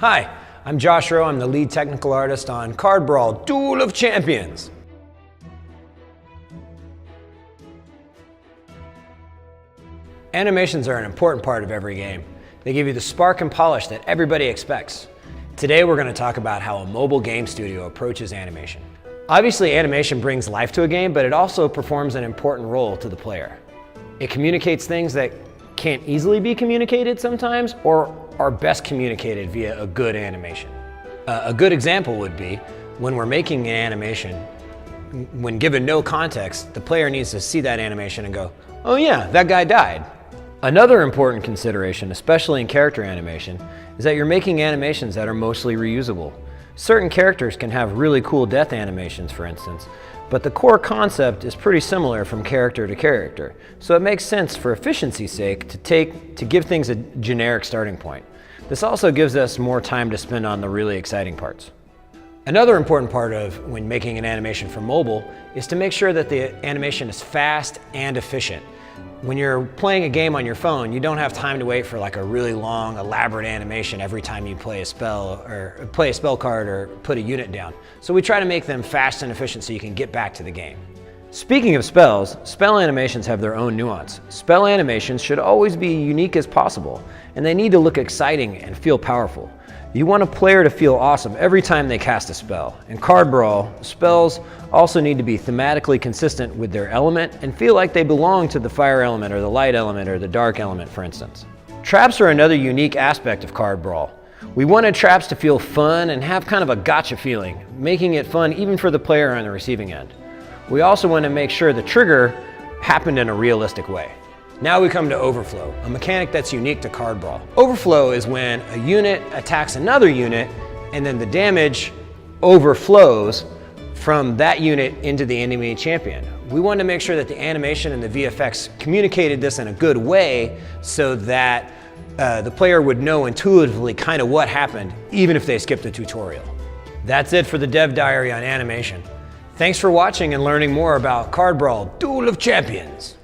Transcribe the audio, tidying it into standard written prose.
Hi, I'm Joshua Rowe. I'm the lead technical artist on Card Brawl, Duel of Champions. Animations are an important part of every game. They give you the spark and polish that everybody expects. Today we're going to talk about how a mobile game studio approaches animation. Obviously, animation brings life to a game, but it also performs an important role to the player. It communicates things that can't easily be communicated sometimes, or are best communicated via a good animation. A good example would be when we're making an animation, when given no context, the player needs to see that animation and go, oh yeah, that guy died. Another important consideration, especially in character animation, is that you're making animations that are mostly reusable. Certain characters can have really cool death animations, for instance, but the core concept is pretty similar from character to character, so it makes sense for efficiency's sake to give things a generic starting point. This also gives us more time to spend on the really exciting parts. Another important part of when making an animation for mobile is to make sure that the animation is fast and efficient. When you're playing a game on your phone, you don't have time to wait for like a really long, elaborate animation every time you play a spell or play a spell card or put a unit down. So we try to make them fast and efficient so you can get back to the game. Speaking of spells, spell animations have their own nuance. Spell animations should always be unique as possible, and they need to look exciting and feel powerful. You want a player to feel awesome every time they cast a spell. In Card Brawl, spells also need to be thematically consistent with their element and feel like they belong to the fire element or the light element or the dark element, for instance. Traps are another unique aspect of Card Brawl. We wanted traps to feel fun and have kind of a gotcha feeling, making it fun even for the player on the receiving end. We also want to make sure the trigger happened in a realistic way. Now we come to Overflow, a mechanic that's unique to Card Brawl. Overflow is when a unit attacks another unit and then the damage overflows from that unit into the enemy champion. We wanted to make sure that the animation and the VFX communicated this in a good way so that the player would know intuitively kind of what happened, even if they skipped the tutorial. That's it for the DevDiary on animation. Thanks for watching and learning more about Card Brawl, Duel of Champions.